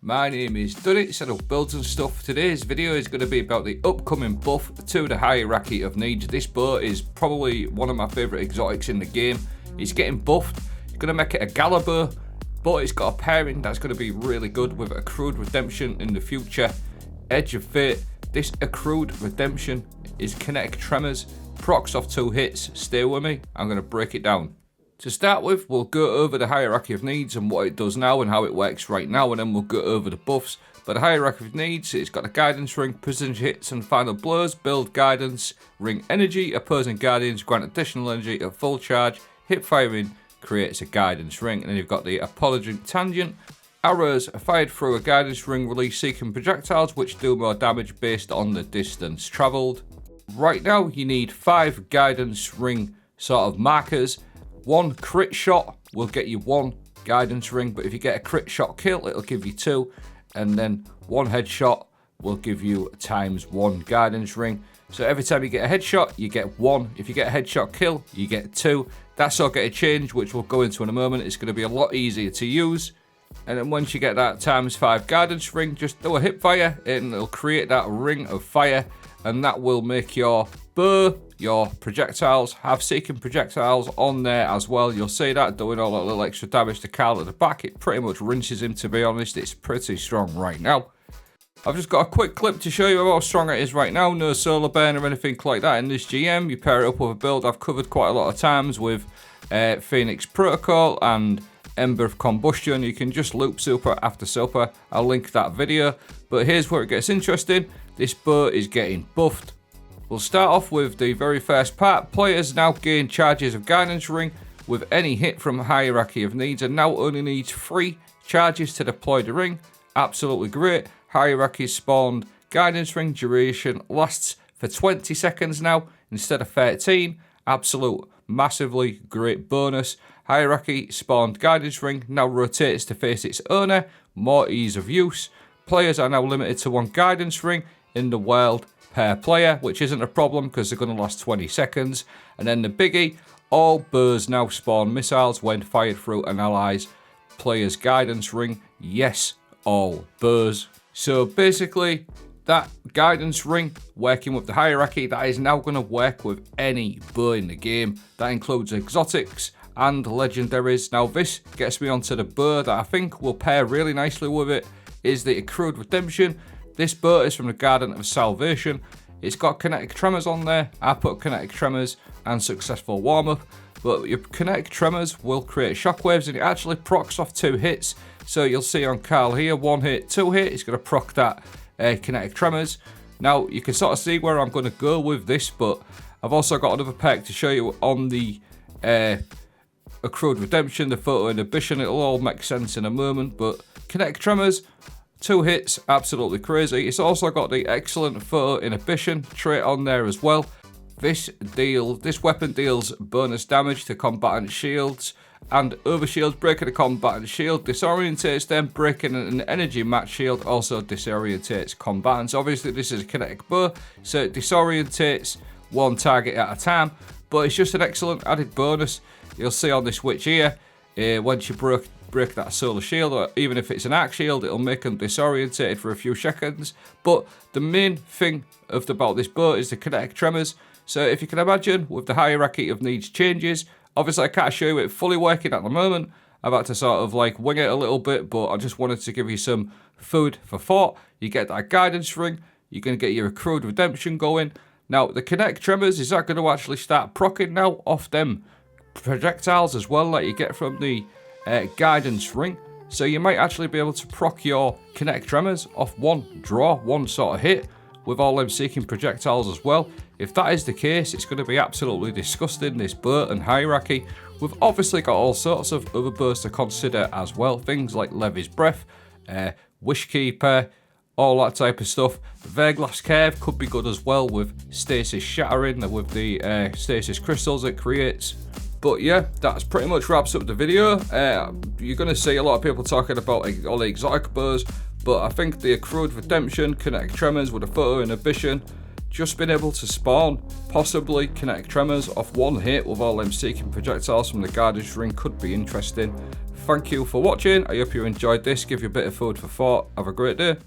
My name is Dunit, set up builds and stuff. Today's video is going to be about the upcoming buff to the hierarchy of needs. This boat is probably one of my favourite exotics in the game. It's getting buffed. It's going to make it a gala boat, but it's got a pairing that's going to be really good with Accrued Redemption in the future. Edge of Fate. This Accrued Redemption is kinetic tremors, procs off 2 hits. Stay with me, I'm going to break it down. To start with, we'll go over the hierarchy of needs and what it does now and how it works right now, and then we'll go over the buffs. But the hierarchy of needs, it's got a guidance ring, precision hits and final blows, build guidance, ring energy, opposing guardians grant additional energy at full charge, hip firing creates a guidance ring, and then you've got the apologetic tangent. Arrows are fired through a guidance ring release seeking projectiles which do more damage based on the distance travelled. Right now you need 5 guidance ring sort of markers. 1 crit shot will get you 1 guidance ring, but if you get a crit shot kill it'll give you 2, and then 1 headshot will give you ×1 guidance ring. So every time you get a headshot you get 1, if you get a headshot kill you get 2. That's all get a change which we'll go into in a moment. It's going to be a lot easier to use. And then once you get that ×5 guidance ring, just do a hip fire and it'll create that ring of fire, and that will make your bow, your projectiles, have seeking projectiles on there as well. You'll see that doing all that little extra damage to Carl at the back. It pretty much rinses him, to be honest. It's pretty strong right now. I've just got a quick clip to show you how strong it is right now. No solar burn or anything like that in this GM. You pair it up with a build I've covered quite a lot of times with Phoenix Protocol and Ember of Combustion. You can just loop super after super. I'll link that video. But here's where it gets interesting. This boat is getting buffed. We'll start off with the very first part. Players now gain charges of guidance ring with any hit from hierarchy of needs, and now only needs 3 charges to deploy the ring. Absolutely great. Hierarchy spawned guidance ring duration lasts for 20 seconds now instead of 13. Absolute massively great bonus. Hierarchy spawned guidance ring now rotates to face its owner. More ease of use. Players are now limited to 1 guidance ring in the world per player, which isn't a problem because they're going to last 20 seconds. And then the biggie, all bows now spawn missiles when fired through an ally's player's guidance ring. Yes, all bows. So basically, that guidance ring working with the hierarchy, that is now going to work with any bow in the game. That includes exotics and legendaries. Now this gets me onto the bow that I think will pair really nicely with it, is the Accrued Redemption. This boat is from the Garden of Salvation. It's got kinetic tremors on there. I put kinetic tremors and successful warm-up, but your kinetic tremors will create shockwaves, and it actually procs off 2 hits. So you'll see on Carl here, 1 hit, 2 hit, it's going to proc that kinetic tremors. Now you can sort of see where I'm going to go with this, but I've also got another perk to show you on the Accrued Redemption, the photo inhibition. It'll all make sense in a moment, but kinetic tremors, 2 hits, absolutely crazy. It's also got the excellent photo inhibition trait on there as well. This weapon deals bonus damage to combatant shields and overshields, breaking a combatant shield disorientates them, breaking an energy match shield also disorientates combatants. Obviously this is a kinetic bow, so it disorientates 1 target at a time, but it's just an excellent added bonus. You'll see on this witch here, once you break that solar shield, or even if it's an arc shield, it'll make them disorientated for a few seconds. But the main thing about this boat is the kinetic tremors. So if you can imagine, with the hierarchy of needs changes, obviously I can't show you it fully working at the moment. I've had to sort of like wing it a little bit, but I just wanted to give you some food for thought. You get that guidance ring, you're going to get your Accrued Redemption going. Now the kinetic tremors, is that going to actually start procking now off them projectiles as well that you get from the guidance ring? So you might actually be able to proc your kinetic tremors off 1 draw, 1 sort of hit, with all them seeking projectiles as well. If that is the case, it's going to be absolutely disgusting, this boat and hierarchy. We've obviously got all sorts of other bows to consider as well, things like Levy's Breath, Wishkeeper, all that type of stuff. The Verglass Curve could be good as well with Stasis Shattering, with the Stasis Crystals it creates. But yeah, that's pretty much wraps up the video. You're going to see a lot of people talking about all the exotic bows, but I think the Accrued Redemption, kinetic tremors with a photo inhibition, just being able to spawn possibly kinetic tremors off 1 hit with all them seeking projectiles from the guidance ring could be interesting. thank you for watching. I hope you enjoyed this, give you a bit of food for thought. Have a great day.